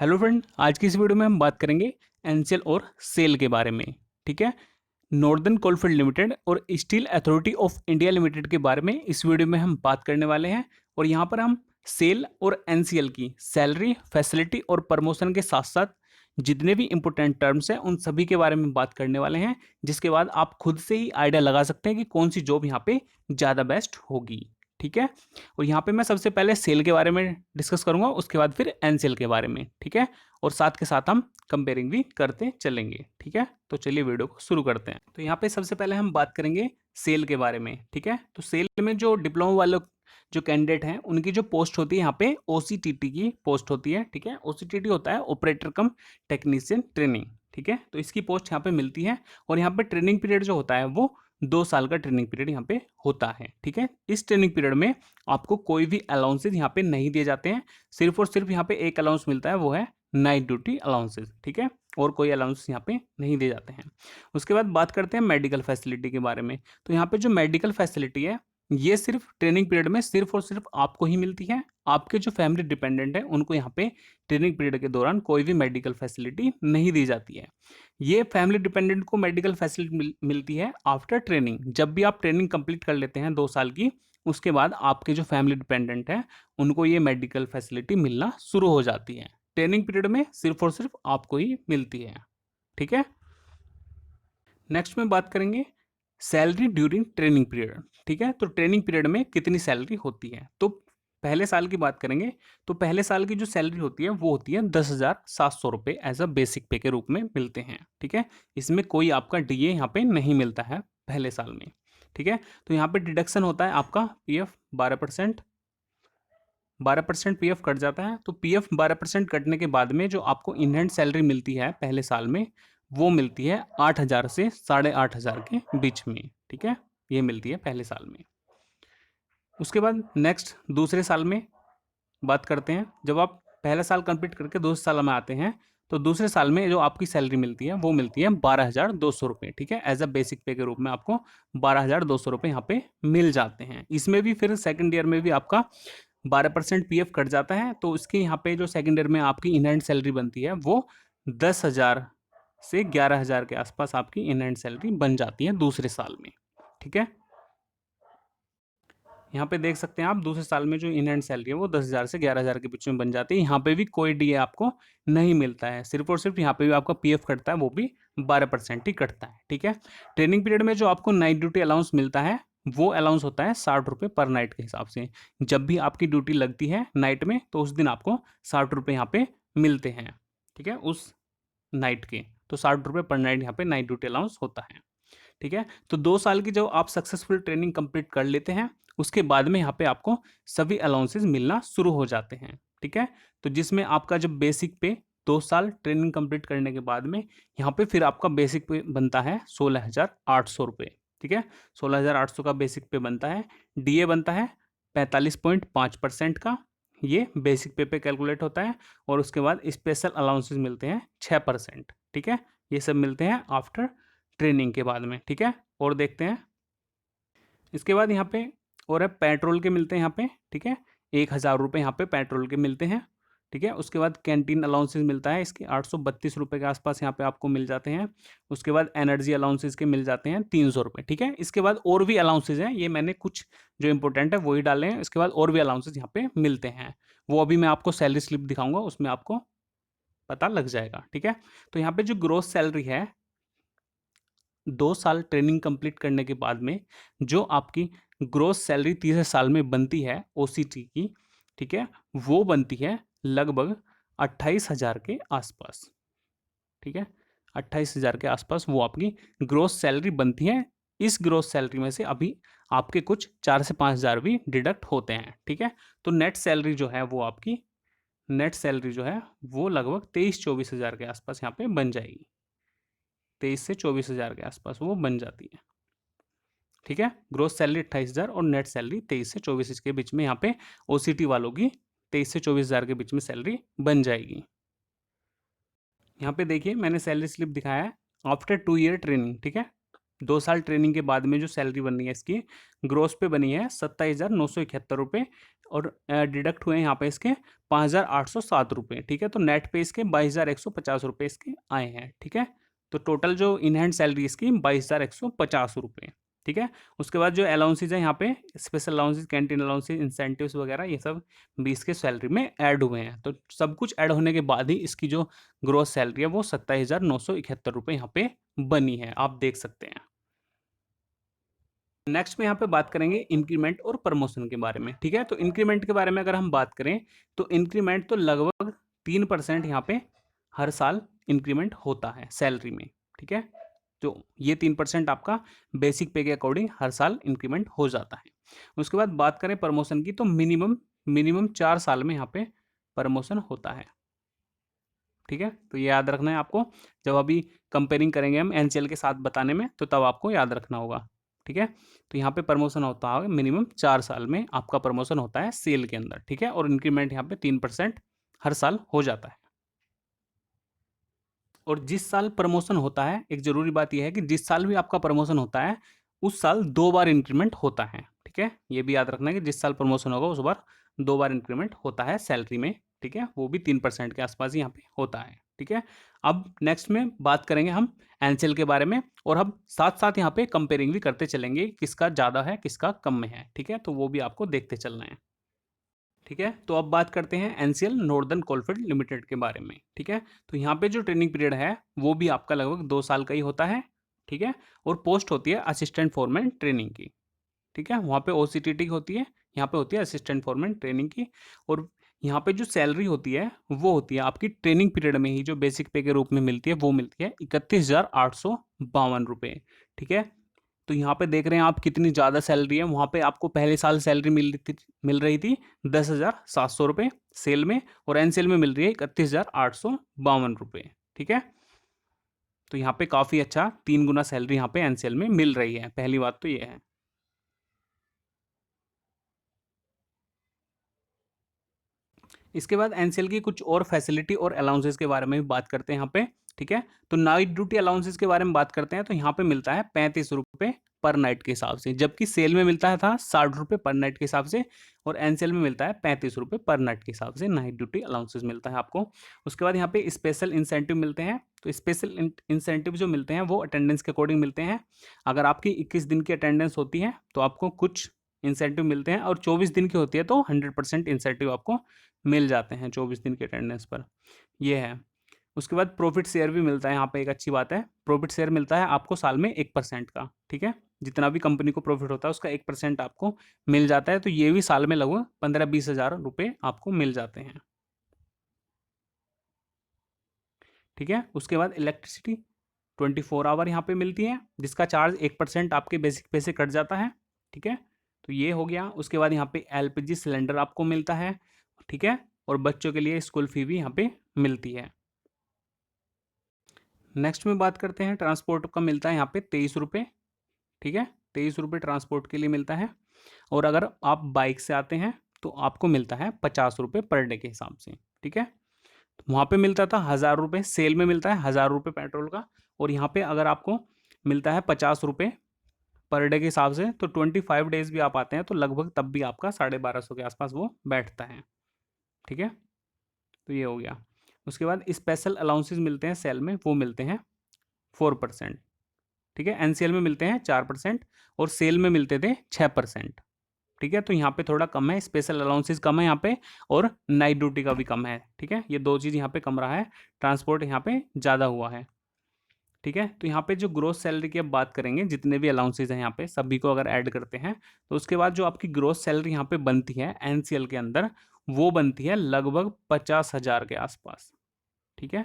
Hello friend, आज की इस वीडियो में हम बात करेंगे एनसीएल और सेल के बारे में। ठीक है। नॉर्दर्न कोलफील्ड लिमिटेड और steel authority of India limited के बारे में इस वीडियो में हम बात करने वाले हैं। और यहाँ पर हम सेल और एनसीएल की सैलरी, फैसिलिटी और प्रमोशन के साथ साथ जितने भी इंपॉर्टेंट टर्म्स हैं उन सभी के बारे में बात करने वाले हैं, जिसके बाद आप खुद से ही आइडिया लगा सकते हैं कि कौन सी जॉब यहाँ पे ज़्यादा बेस्ट होगी। ठीक है। और यहाँ पे मैं सबसे पहले सेल के बारे में डिस्कस करूंगा, उसके बाद फिर एनसेल के बारे में। ठीक है। और साथ के साथ हम कंपेयरिंग भी करते चलेंगे। ठीक है। तो चलिए वीडियो को शुरू करते हैं। तो यहाँ पे सबसे पहले हम बात करेंगे सेल के बारे में। ठीक है। तो सेल में जो डिप्लोमा वाले जो कैंडिडेट हैं उनकी जो पोस्ट होती है यहाँ पे ओसीटीटी की पोस्ट होती है। ठीक है। ओसीटीटी होता है ऑपरेटर कम टेक्नीशियन ट्रेनिंग। ठीक है। तो इसकी पोस्ट यहाँ पे मिलती है और यहाँ पे ट्रेनिंग पीरियड जो होता है वो 2 साल का ट्रेनिंग पीरियड यहाँ पे होता है। ठीक है। इस ट्रेनिंग पीरियड में आपको कोई भी अलाउंसेज यहाँ पे नहीं दिए जाते हैं। सिर्फ और सिर्फ यहाँ पे एक अलाउंस मिलता है, वो है नाइट ड्यूटी अलाउंसेज। ठीक है। और कोई अलाउंस यहाँ पे नहीं दिए जाते हैं। उसके बाद बात करते हैं मेडिकल फैसिलिटी के बारे में। तो यहाँ पे जो मेडिकल फैसिलिटी है ये सिर्फ ट्रेनिंग पीरियड में सिर्फ और सिर्फ आपको ही मिलती है। आपके जो फैमिली डिपेंडेंट है उनको यहाँ पे ट्रेनिंग पीरियड के दौरान कोई भी मेडिकल फैसिलिटी नहीं दी जाती है। ये फैमिली डिपेंडेंट को मेडिकल फैसिलिटी मिलती है आफ्टर ट्रेनिंग। जब भी आप ट्रेनिंग कंप्लीट कर लेते हैं 2 साल की, उसके बाद आपके जो फैमिली डिपेंडेंट है उनको ये मेडिकल फैसिलिटी मिलना शुरू हो जाती है। ट्रेनिंग पीरियड में सिर्फ और सिर्फ आपको ही मिलती है। ठीक है। नेक्स्ट में बात करेंगे सैलरी ड्यूरिंग ट्रेनिंग पीरियड। ठीक है। तो ट्रेनिंग पीरियड में कितनी सैलरी होती है, तो पहले साल की बात करेंगे। तो पहले साल की जो सैलरी होती है वो होती है 10,700 रुपये एज अ बेसिक पे के रूप में मिलते हैं। ठीक है। इसमें कोई आपका डीए यहाँ पे नहीं मिलता है पहले साल में। ठीक है। तो यहाँ पे डिडक्शन होता है आपका पीएफ 12%। 12% पीएफ कट जाता है। तो पीएफ 12% कटने के बाद में जो आपको इन हैंड सैलरी मिलती है पहले साल में, वो मिलती है 8,000 से 8,500 के बीच में। ठीक है। ये मिलती है पहले साल में। उसके बाद नेक्स्ट दूसरे साल में बात करते हैं। जब आप पहला साल कंप्लीट करके दूसरे साल में आते हैं तो दूसरे साल में जो आपकी सैलरी मिलती है वो मिलती है 12,200 रुपये। ठीक है। एज अ बेसिक पे के रूप में आपको 12,200 रुपये यहाँ पे मिल जाते हैं। इसमें भी फिर सेकेंड ईयर में भी आपका 12% पीएफ कट जाता है। तो इसके यहाँ पे जो सेकेंड ईयर में आपकी इन हैंड सैलरी बनती है वो 10,000 से 11,000 के आसपास आपकी इन हैंड सैलरी बन जाती है दूसरे साल में। ठीक है। यहाँ पे देख सकते हैं आप दूसरे साल में जो इन हैंड सैलरी है वो 10,000 से 11,000 के बीच में बन जाती है। यहाँ पे भी कोई डीए आपको नहीं मिलता है। सिर्फ और सिर्फ यहाँ पे भी आपका पीएफ कटता है, वो भी 12% ही कटता है। ठीक है। ट्रेनिंग पीरियड में जो आपको नाइट ड्यूटी अलाउंस मिलता है वो अलाउंस होता है 60 रुपये पर नाइट के हिसाब से। जब भी आपकी ड्यूटी लगती है नाइट में तो उस दिन आपको 60 रुपये यहाँ पे मिलते हैं। ठीक है। उस नाइट के तो 60 रुपये पर नाइट यहाँ पे नाइट ड्यूटी अलाउंस होता है। ठीक है। तो 2 साल की जब आप सक्सेसफुल ट्रेनिंग कंप्लीट कर लेते हैं उसके बाद में यहाँ पे आपको सभी अलाउंसेस मिलना शुरू हो जाते हैं। ठीक है। तो जिसमें आपका जब बेसिक पे 2 साल ट्रेनिंग कंप्लीट करने के बाद में यहाँ पे फिर आपका बेसिक पे बनता है 16,800 रुपये। ठीक है। 16,800 का बेसिक पे बनता है। डीए बनता है 45.5% का। ये बेसिक पे कैलकुलेट होता है। और उसके बाद स्पेशल अलाउंसेस मिलते हैं 6%। ठीक है। ये सब मिलते हैं आफ्टर ट्रेनिंग के बाद में। ठीक है। और देखते हैं इसके बाद यहाँ पे और है पेट्रोल के मिलते हैं यहाँ पे। ठीक है। 1,000 रुपये यहाँ पे पेट्रोल के मिलते हैं। ठीक है। उसके बाद कैंटीन अलाउंसेस मिलता है, इसके 832 रुपये के आसपास यहाँ पे आपको मिल जाते हैं। उसके बाद एनर्जी अलाउंसेस के मिल जाते हैं 300 रुपये। ठीक है। इसके बाद और भी अलाउंसेज हैं, ये मैंने कुछ जो इंपॉर्टेंट है वही डाले हैं। इसके बाद और भी अलाउंसेज यहाँ पे मिलते हैं, वो अभी मैं आपको सैलरी स्लिप दिखाऊंगा, उसमें आपको पता लग जाएगा। ठीक है। तो यहाँ पे जो ग्रोस सैलरी है 2 साल ट्रेनिंग कंप्लीट करने के बाद में जो आपकी ग्रोस सैलरी तीसरे साल में बनती है ओसीटी की, ठीक है, वो बनती है लगभग 28,000 के आसपास। ठीक है। 28,000 के आसपास वो आपकी ग्रोस सैलरी बनती है। इस ग्रोस सैलरी में से अभी आपके कुछ 4 से 5,000 भी डिडक्ट होते हैं। ठीक है। तो नेट सैलरी जो है वो आपकी नेट सैलरी जो है वो लगभग 23-24,000 के आसपास यहाँ पे बन जाएगी। 23 से 24,000 के आसपास वो बन जाती है। ठीक है। ग्रोस सैलरी 28,000 और नेट सैलरी 23 से 24 के बीच में यहाँ पे ओसीटी वालों की 23 से 24,000 के बीच में सैलरी बन जाएगी। यहाँ पे देखिए मैंने सैलरी स्लिप दिखाया है आफ्टर 2 ईयर ट्रेनिंग। ठीक है। 2 साल ट्रेनिंग के बाद में जो सैलरी बनी है इसकी ग्रोस पे बनी है 27,971 रुपये, और डिडक्ट हुए हैं यहाँ पे इसके 5,807 रुपये। ठीक है, तो नेट पे इसके 22,150 रुपये इसके आए हैं। ठीक है, तो टोटल जो इन हैंड सैलरी इसकी 22,150 रुपये। ठीक है, उसके बाद जो अलाउंसेज है यहाँ पे, special allowances, canteen allowances, incentives वगैरह, ये सब 20 के सैलरी में ऐड हुए हैं। तो सब कुछ ऐड होने के बाद ही इसकी जो ग्रोस सैलरी है वो 27,971 रुपये यहाँ पे बनी है, आप देख सकते हैं। नेक्स्ट में यहाँ पे बात करेंगे इंक्रीमेंट और प्रमोशन के बारे में। ठीक है, तो इंक्रीमेंट के बारे में अगर हम बात करें तो इंक्रीमेंट तो लगभग 3% यहाँ पे हर साल इंक्रीमेंट होता है सैलरी में। ठीक है, तो ये 3% आपका बेसिक पे के अकॉर्डिंग हर साल इंक्रीमेंट हो जाता है। उसके बाद बात करें प्रमोशन की, तो मिनिमम 4 साल में यहाँ पे प्रमोशन होता है। ठीक है, तो ये याद रखना है आपको, जब अभी कंपेयरिंग करेंगे हम एनसीएल के साथ बताने में, तो तब आपको याद रखना होगा। ठीक है, तो यहाँ पे प्रमोशन होता है मिनिमम 4 साल में आपका प्रमोशन होता है सेल के अंदर। ठीक है, और इंक्रीमेंट यहाँ पे 3% हर साल हो जाता है। और जिस साल प्रमोशन होता है, एक जरूरी बात यह है कि जिस साल भी आपका प्रमोशन होता है उस साल 2 बार इंक्रीमेंट होता है। ठीक है, ये भी याद रखना है कि जिस साल प्रमोशन होगा उस बार 2 बार इंक्रीमेंट होता है सैलरी में। ठीक है, वो भी 3% के आसपास ही यहाँ पे होता है। ठीक है, अब नेक्स्ट में बात करेंगे हम एनसीएल के बारे में, और हम साथ साथ यहाँ पे कंपेयरिंग भी करते चलेंगे, किसका ज़्यादा है किसका कम में है। ठीक है, तो वो भी आपको देखते चलना है। ठीक है, तो अब बात करते हैं एनसीएल नॉर्दर्न कोलफील्ड लिमिटेड के बारे में। ठीक है, तो यहाँ पे जो ट्रेनिंग पीरियड है वो भी आपका लगभग 2 साल का ही होता है। ठीक है, और पोस्ट होती है असिस्टेंट फोरमैन ट्रेनिंग की। ठीक है, वहाँ पे ओसीटीटी होती है, यहाँ पे होती है असिस्टेंट फोरमैन ट्रेनिंग की। और यहाँ पे जो सैलरी होती है वो होती है आपकी ट्रेनिंग पीरियड में ही जो बेसिक पे के रूप में मिलती है, वो मिलती है 31,852 रुपये। ठीक है, तो यहाँ पे देख रहे हैं आप कितनी ज़्यादा सैलरी है। वहाँ पे आपको पहले साल सैलरी मिल रही थी 10,700 रुपये सेल में, और एन सेल में मिल रही है 31,852 रुपये। ठीक है, तो यहाँ पे काफ़ी अच्छा 3 गुना सैलरी यहाँ पे एन सेल में मिल रही है। पहली बात तो ये है। इसके बाद एनसीएल की कुछ और फैसिलिटी और अलाउंसेस के बारे में भी बात करते हैं यहाँ पे। ठीक है, तो नाइट ड्यूटी अलाउंसेस के बारे में बात करते हैं, तो यहाँ पे मिलता है 35 रुपये पर नाइट के हिसाब से, जबकि सेल में मिलता है था 60 रुपये पर नाइट के हिसाब से, और एनसीएल में मिलता है 35 रुपये पर नाइट के हिसाब से नाइट ड्यूटी अलाउंसेस मिलता है आपको। उसके बाद यहाँ पे स्पेशल इंसेंटिव मिलते हैं, तो स्पेशल इंसेंटिव जो मिलते हैं वो अटेंडेंस के अकॉर्डिंग मिलते हैं। अगर आपकी 21 दिन की अटेंडेंस होती है तो आपको कुछ इंसेंटिव मिलते हैं, और 24 दिन की होती है तो 100% इंसेंटिव आपको मिल जाते हैं 24 दिन के अटेंडेंस पर। ये है। उसके बाद प्रॉफिट शेयर भी मिलता है यहाँ पे, एक अच्छी बात है, प्रॉफिट शेयर मिलता है आपको साल में 1% का। ठीक है, जितना भी कंपनी को प्रॉफिट होता है उसका 1% आपको मिल जाता है, तो ये भी साल में लगभग 15-20 हज़ार रुपये आपको मिल जाते हैं। ठीक है, उसके बाद इलेक्ट्रिसिटी 24 आवर यहाँ पे मिलती है, जिसका चार्ज 1% आपके बेसिक पे से कट जाता है। ठीक है, तो ये हो गया। उसके बाद यहाँ पे एलपीजी सिलेंडर आपको मिलता है। ठीक है, और बच्चों के लिए स्कूल फी भी यहाँ पे मिलती है। नेक्स्ट में बात करते हैं ट्रांसपोर्ट का, मिलता है यहाँ पे 23 रुपये। ठीक है, 23 रुपये ट्रांसपोर्ट के लिए मिलता है, और अगर आप बाइक से आते हैं तो आपको मिलता है 50 रुपये पर डे के हिसाब से। ठीक है, तो वहाँ पे मिलता था 1,000 रुपये, सेल में मिलता है 1,000 रुपये पेट्रोल का, और यहाँ पे अगर आपको मिलता है 50 रुपये पर डे के हिसाब से, तो 25 डेज भी आप आते हैं तो लगभग तब भी आपका 1250 के आसपास वो बैठता है। ठीक है, तो ये हो गया। उसके बाद स्पेशल अलाउंसेस मिलते हैं सेल में, वो मिलते हैं 4%। ठीक है, एनसीएल में मिलते हैं 4%, और सेल में मिलते थे 6%। ठीक है, तो यहाँ पे थोड़ा कम है, स्पेशल अलाउंसेस कम है यहाँ पे, और नाइट ड्यूटी का भी कम है। ठीक है, ये 2 चीज़ यहाँ पे कम रहा है, ट्रांसपोर्ट यहाँ पे ज़्यादा हुआ है। ठीक है, तो यहाँ पे जो ग्रोस सैलरी की अब बात करेंगे, जितने भी अलाउंसेज हैं यहाँ पे सभी को अगर ऐड करते हैं, तो उसके बाद जो आपकी ग्रोस सैलरी यहाँ पे बनती है एनसीएल के अंदर, वो बनती है लगभग 50,000 के आसपास। ठीक है,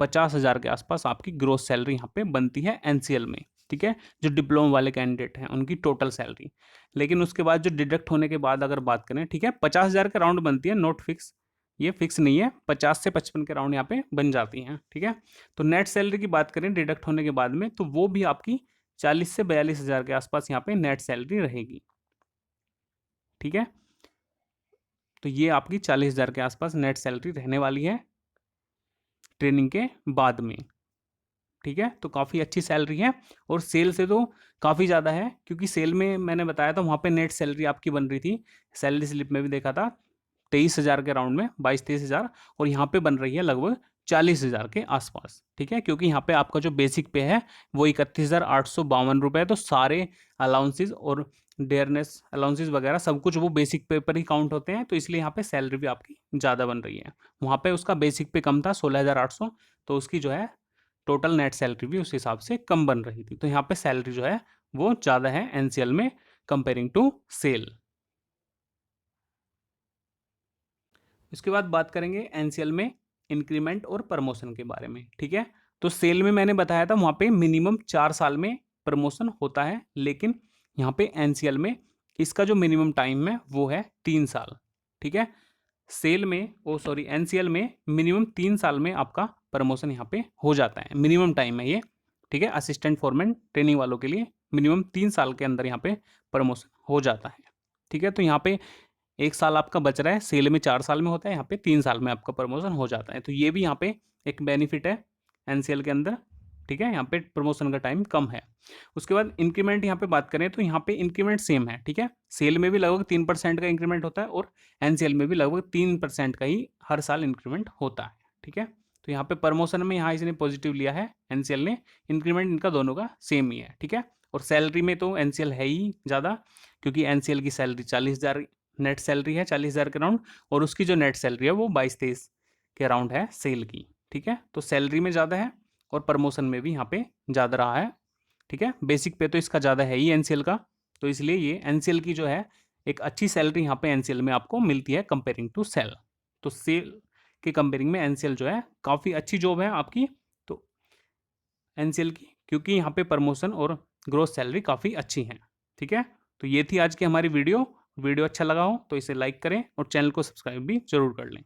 50,000 के आसपास आपकी ग्रोस सैलरी यहाँ पे बनती है एनसीएल में। ठीक है, जो डिप्लोमा वाले कैंडिडेट हैं उनकी टोटल सैलरी। लेकिन उसके बाद जो डिडक्ट होने के बाद अगर बात करें, ठीक है, 50,000 के राउंड बनती है, नोट फिक्स, ये फिक्स नहीं है, 50 से 55 के राउंड यहाँ पे बन जाती हैं। ठीक है, तो नेट सैलरी की बात करें डिडक्ट होने के बाद में, तो वो भी आपकी 40 से 42,000 के आसपास यहाँ पे नेट सैलरी रहेगी। ठीक है, तो ये आपकी 40,000 के आसपास नेट सैलरी रहने वाली है ट्रेनिंग के बाद में। ठीक है, तो काफ़ी अच्छी सैलरी है और सेल से तो काफ़ी ज़्यादा है, क्योंकि सेल में मैंने बताया था वहाँ पे नेट सैलरी आपकी बन रही थी, सैलरी स्लिप में भी देखा था 23,000 के राउंड में, 22-23,000, और यहाँ पे बन रही है लगभग 40,000 के आसपास। ठीक है, क्योंकि यहाँ पे आपका जो बेसिक पे है वो 31,852 रुपये है, तो सारे अलाउंसेज और डेयरनेस अलाउंसेज वगैरह सब कुछ वो बेसिक पे पर ही काउंट होते हैं, तो इसलिए यहाँ पे सैलरी भी आपकी ज़्यादा बन रही है। वहाँ पे उसका बेसिक पे कम था 16,800, तो उसकी जो है टोटल नेट सैलरी भी उस हिसाब से कम बन रही थी, तो यहाँ पे सैलरी जो है वो ज़्यादा है एनसीएल में कंपेयरिंग टू सेल। इसके बाद बात करेंगे एनसीएल में इंक्रीमेंट और प्रमोशन के बारे में। ठीक है, तो सेल में मैंने बताया था वहाँ पे मिनिमम 4 साल में प्रमोशन होता है, लेकिन यहाँ पे एनसीएल में इसका जो मिनिमम टाइम है वो है 3 साल। ठीक है, सेल में एनसीएल में मिनिमम 3 साल में आपका प्रमोशन यहाँ पे हो जाता है, मिनिमम टाइम है ये। ठीक है, असिस्टेंट फोरमैन ट्रेनिंग वालों के लिए मिनिमम 3 साल के अंदर यहाँ पे प्रमोशन हो जाता है। ठीक है, तो यहाँ पे 1 साल आपका बच रहा है, सेल में 4 साल में होता है, यहाँ पे 3 साल में आपका प्रमोशन हो जाता है, तो ये भी यहाँ पे एक बेनिफिट है एनसीएल के अंदर। ठीक है, यहाँ पे प्रमोशन का टाइम कम है। उसके बाद इंक्रीमेंट यहाँ पे बात करें तो यहाँ पे इंक्रीमेंट सेम है। ठीक है, सेल में भी लगभग 3% का इंक्रीमेंट होता है और एनसीएल में भी लगभग 3% का ही हर साल इंक्रीमेंट होता है। ठीक है, तो यहाँ पे प्रमोशन में यहाँ इसने पॉजिटिव लिया है एनसीएल ने, इंक्रीमेंट इनका दोनों का सेम ही है। ठीक है, और सैलरी में तो एनसीएल है ही ज़्यादा, क्योंकि एनसीएल की सैलरी 40,000 नेट सैलरी है, 40,000 के राउंड, और उसकी जो नेट सैलरी है वो 22-23 के राउंड है सेल की। ठीक है, तो सैलरी में ज़्यादा है और प्रमोशन में भी यहाँ पे ज़्यादा रहा है। ठीक है, बेसिक पे तो इसका ज़्यादा है ही एनसीएल का, तो इसलिए ये एनसीएल की जो है एक अच्छी सैलरी यहाँ पे एनसीएल में आपको मिलती है कंपेयरिंग टू सेल। तो सेल के कंपेयरिंग में एनसीएल जो है काफ़ी अच्छी जॉब है आपकी, तो एनसीएल की, क्योंकि यहाँ पे प्रमोशन और ग्रोथ सैलरी काफ़ी अच्छी हैं। ठीक है, तो ये थी आज की हमारी वीडियो। वीडियो अच्छा लगा हो तो इसे लाइक करें और चैनल को सब्सक्राइब भी जरूर कर लें।